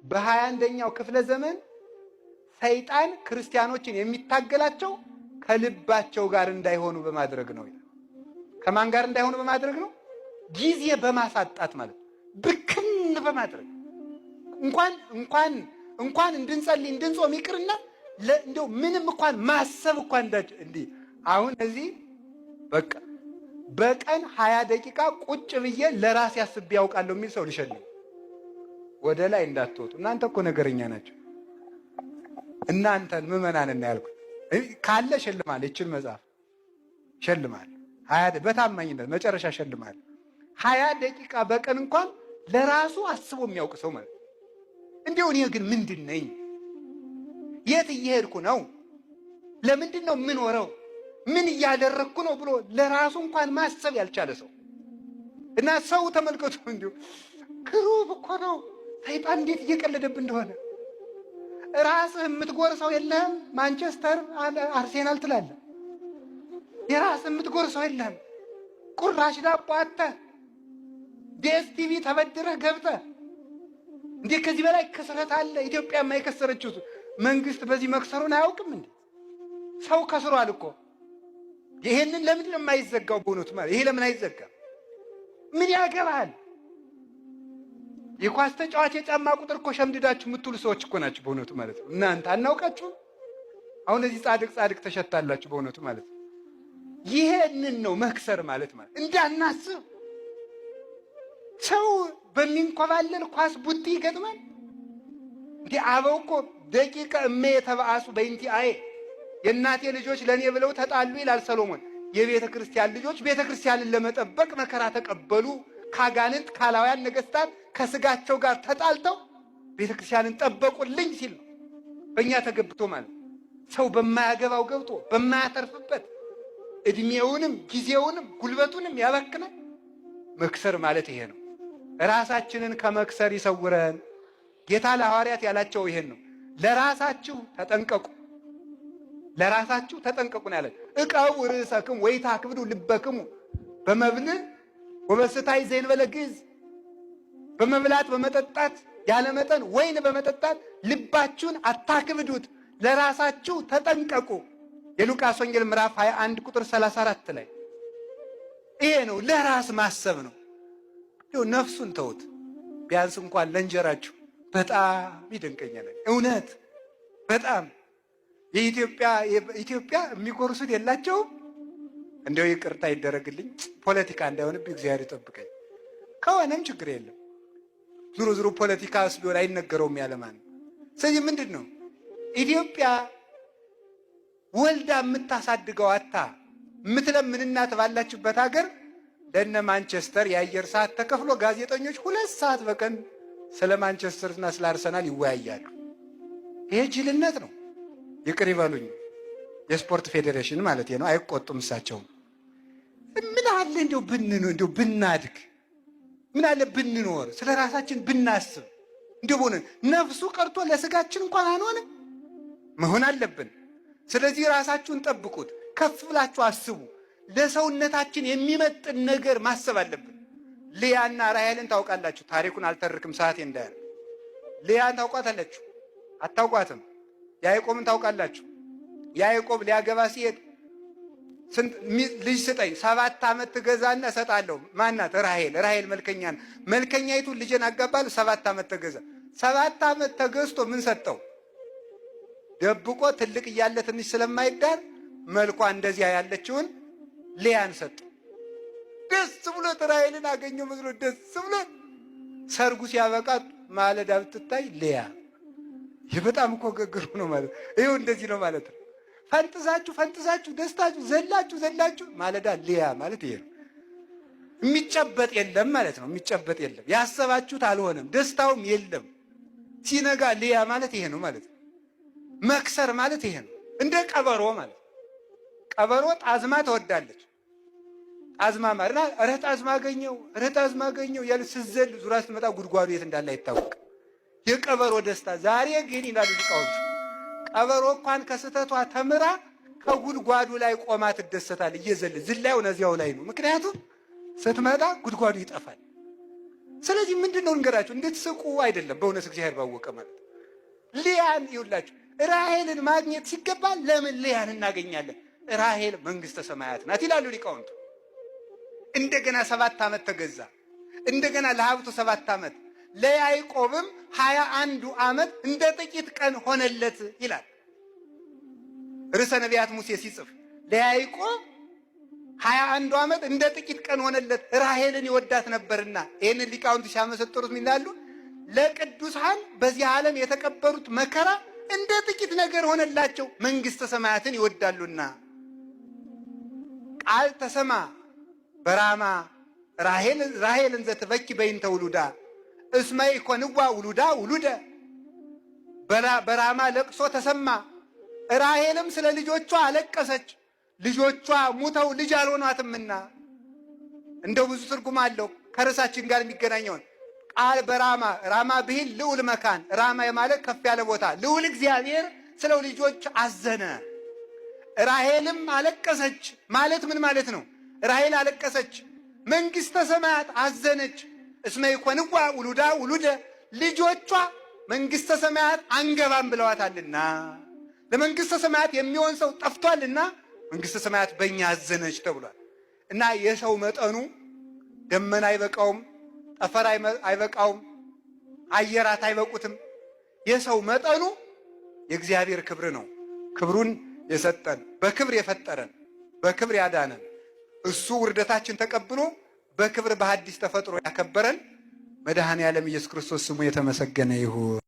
በ21ኛው ክፍለ ዘመን ሰይጣን ክርስቲያኖችን የሚታገላቸው ከልባቸው ጋር እንዳይሆኑ በማድረግ ነው። ከማን ጋር እንዳይሆኑ በማድረግ ነው? ጊዜ በማሳጣት ማለት ብክን በማድረግ እንኳን እንድንጸልይ እንድንጾም ይቅርና እንደው ምንም እንኳን ማሰብ እንኳን እንዲህ አሁን እዚህ በቃ በቀን 20 ደቂቃ ቁጭ ብዬ ለራሴ አስቤ ያውቃለሁ የሚል ሰው ልሸልም። ወደ ላይ እንዳትወጡ እናንተ እኮ ነገረኛ ናቸው። እናንተን ምዕመናንና ያልኩት ካለ ሸልማል። ይችን መጽሐፍ ሸልማል። 20 በታማኝነት መጨረሻ ሸልማል። 20 ደቂቃ በቀን እንኳን ለራሱ አስቦ የሚያውቅ ሰው ማለት እንዴው እኔ ግን ምንድን ነኝ? የት እየሄድኩ ነው? ለምንድን ነው የምኖረው? ምን እያደረግኩ ነው ብሎ ለራሱ እንኳን ማሰብ ያልቻለ ሰው እና ሰው ተመልከቱ። እንዲሁ ክሩብ እኮ ነው ሰይጣን እንዴት እየቀለደብን እንደሆነ። ራስህ የምትጎርሰው የለህም። ማንቸስተር አርሴናል ትላለህ። የራስህ የምትጎርሰው የለህም። ቁራሽ ዳቦ አጥተህ ዲኤስቲቪ ተበድረህ ገብተህ እንዴ! ከዚህ በላይ ክስረት አለ? ኢትዮጵያ የማይከሰረችው መንግስት በዚህ መክሰሩን አያውቅም እንዴ? ሰው ከስሯል እኮ። ይሄንን ለምን ነው የማይዘጋው? በእውነቱ ማለት ይሄ ለምን አይዘጋም? ምን ያገባል? የኳስ ተጫዋች የጫማ ቁጥር እኮ ሸምድዳችሁ የምትውሉ ሰዎች እኮ ናችሁ በእውነቱ ማለት ነው። እናንተ አናውቃችሁ? አሁን እዚህ ጻድቅ ተሸታላችሁ በእውነቱ ማለት ነው። ይሄንን ነው መክሰር ማለት እንዳናስብ። ሰው በሚንኮባለል ኳስ ቡጢ ይገጥማል እንዴ? አበው እኮ ደቂቀ እመ የተባአሱ በእንቲአየ የእናቴ ልጆች ለእኔ ብለው ተጣሉ ይላል ሰሎሞን። የቤተ ክርስቲያን ልጆች ቤተ ክርስቲያንን ለመጠበቅ መከራ ተቀበሉ። ካጋንንት ካላውያን ነገስታት ከስጋቸው ጋር ተጣልተው ቤተ ክርስቲያንን ጠበቁልኝ ሲል ነው በእኛ ተገብቶ ማለት። ሰው በማያገባው ገብቶ በማያተርፍበት እድሜውንም ጊዜውንም ጉልበቱንም ያበክናል። መክሰር ማለት ይሄ ነው። ራሳችንን ከመክሰር ይሰውረን። ጌታ ለሐዋርያት ያላቸው ይሄን ነው። ለራሳችሁ ተጠንቀቁ፣ ለራሳችሁ ተጠንቀቁ ነው ያለ። ዕቀቡ ርእሰክሙ ወኢታክብዱ ልበክሙ በመብል ወበስታይ ዘእንበለ ግዕዝ። በመብላት በመጠጣት ያለ መጠን ወይን በመጠጣት ልባችሁን አታክብዱት፣ ለራሳችሁ ተጠንቀቁ። የሉቃስ ወንጌል ምዕራፍ 21 ቁጥር 34 ላይ ይሄ ነው። ለራስ ማሰብ ነው። ነፍሱን ተውት። ቢያንስ እንኳን ለእንጀራችሁ በጣም ይደንቀኛል። እውነት በጣም የኢትዮጵያ የሚጎርሱት የላቸውም። እንደው ይቅርታ ይደረግልኝ፣ ፖለቲካ እንዳይሆንብኝ እግዚአብሔር ይጠብቀኝ። ከሆነም ችግር የለም። ዙሮ ፖለቲካስ ቢሆን አይነገረውም ያለማን። ስለዚህ ምንድን ነው ኢትዮጵያ ወልዳ የምታሳድገው አታ የምትለምን እናት ባላችበት ሀገር ለነ ማንቸስተር የአየር ሰዓት ተከፍሎ ጋዜጠኞች 2 ሰዓት በቀን ስለ ማንቸስተርና ስለ አርሰናል ይወያያሉ። ይሄ ጅልነት ነው። ይቅር ይበሉኝ። የስፖርት ፌዴሬሽን ማለት ነው። አይቆጡም እሳቸውም። ምን አለ እንደው ብናድግ፣ ምን አለ ብንኖር፣ ስለ ራሳችን ብናስብ። እንደው ሆነ ነፍሱ ቀርቶ ለስጋችን እንኳን አንሆንም መሆን አለብን። ስለዚህ ራሳችሁን ጠብቁት፣ ከፍ ብላችሁ አስቡ። ለሰውነታችን የሚመጥን ነገር ማሰብ አለብን። ልያና ራሔልን ታውቃላችሁ። ታሪኩን አልተርክም ሰዓቴ እንዳያል። ልያን ታውቋታላችሁ? አታውቋትም? ያዕቆብን ታውቃላችሁ? ያዕቆብ ሊያገባ ሲሄድ ልጅ ስጠኝ፣ 7 ዓመት ትገዛና እሰጣለሁ። ማናት? ራሔል መልከኛይቱን ልጄን አጋባለሁ፣ 7 ዓመት ተገዛ። 7 ዓመት ተገዝቶ ምን ሰጠው? ደብቆ ትልቅ እያለ ትንሽ ስለማይዳር መልኳ እንደዚያ ያለችውን ልያን ሰጠው። ደስ ብሎት ራሔልን አገኘው መስሎ ደስ ብሎት ሰርጉ ሲያበቃ ማለዳ ብትታይ ልያ። ይህ በጣም እኮ ገግሩ ነው ማለት ይኸው እንደዚህ ነው ማለት ነው። ፈንጥዛችሁ ደስታችሁ ዘላችሁ ማለዳ ልያ ማለት ይሄ ነው። የሚጨበጥ የለም ማለት ነው። የሚጨበጥ የለም። ያሰባችሁት አልሆነም፣ ደስታውም የለም። ሲነጋ ልያ ማለት ይሄ ነው ማለት ነው። መክሰር ማለት ይሄ ነው። እንደ ቀበሮ ማለት ቀበሮ ጣዝማ ትወዳለች። ጣዝማ ማርና ጣዝማ አገኘው ያለ ስዘል ዙራ ስትመጣ ጉድጓዱ የት እንዳለ አይታወቅም። የቀበሮ ደስታ ዛሬ ግን ይላሉ ሊቃውንቱ፣ ቀበሮ እንኳን ከስተቷ ተምራ ከጉድጓዱ ላይ ቆማ ትደሰታል። ዝላዩ እዚያው ላይ ነው። ምክንያቱም ስትመጣ ጉድጓዱ ይጠፋል። ስለዚህ ምንድነው እንገራችሁ እንድትስቁ አይደለም፣ በእውነት እግዚአብሔር ባወቀ ማለት ልያን ይውላችሁ ራሔልን ማግኘት ሲገባ ለምን ልያን እናገኛለን? ራሔል መንግስተ ሰማያት ናት ይላሉ ሊቃውንቱ። እንደገና 7 ዓመት ተገዛ። እንደገና ለሀብቱ 7 ዓመት ለያዕቆብም 21 ዓመት እንደ ጥቂት ቀን ሆነለት ይላል ርዕሰ ነቢያት ሙሴ ሲጽፍ። ለያዕቆብ 21 ዓመት እንደ ጥቂት ቀን ሆነለት፣ ራሔልን ይወዳት ነበርና። ይህንን ሊቃውንቱ ሲያመሰጥሩት ምን ይላሉ? ለቅዱሳን በዚህ ዓለም የተቀበሉት መከራ እንደ ጥቂት ነገር ሆነላቸው፣ መንግስተ ሰማያትን ይወዳሉና። ቃል ተሰማ በራማ ራሔልን ዘትበኪ በይንተ ውሉዳ እስመ ኢኮንዋ ውሉዳ ውሉደ። በራማ ለቅሶ ተሰማ፣ ራሔልም ስለ ልጆቿ አለቀሰች፣ ልጆቿ ሙተው ልጅ አልሆኗትምና። እንደው ብዙ ትርጉም አለው ከርዕሳችን ጋር የሚገናኘውን ቃል በራማ ራማ ብሂል ልዑል መካን፣ ራማ ማለት ከፍ ያለ ቦታ። ልዑል እግዚአብሔር ስለ ልጆች አዘነ። ራሔልም አለቀሰች ማለት ምን ማለት ነው? ራሔል አለቀሰች፣ መንግስተ ሰማያት አዘነች። እስመ ኢኮንዋ ውሉዳ ውሉደ፣ ልጆቿ መንግስተ ሰማያት አንገባም ብለዋታልና፣ ለመንግስተ ሰማያት የሚሆን ሰው ጠፍቷልና መንግስተ ሰማያት በእኛ አዘነች ተብሏል። እና የሰው መጠኑ ደመና አይበቃውም፣ ጠፈር አይበቃውም፣ አየራት አይበቁትም። የሰው መጠኑ የእግዚአብሔር ክብር ነው። ክብሩን የሰጠን በክብር የፈጠረን በክብር ያዳነን እሱ ውርደታችን ተቀብሎ በክብር በሐዲስ ተፈጥሮ ያከበረን መድኃኔ ዓለም ኢየሱስ ክርስቶስ ስሙ የተመሰገነ ይሁን።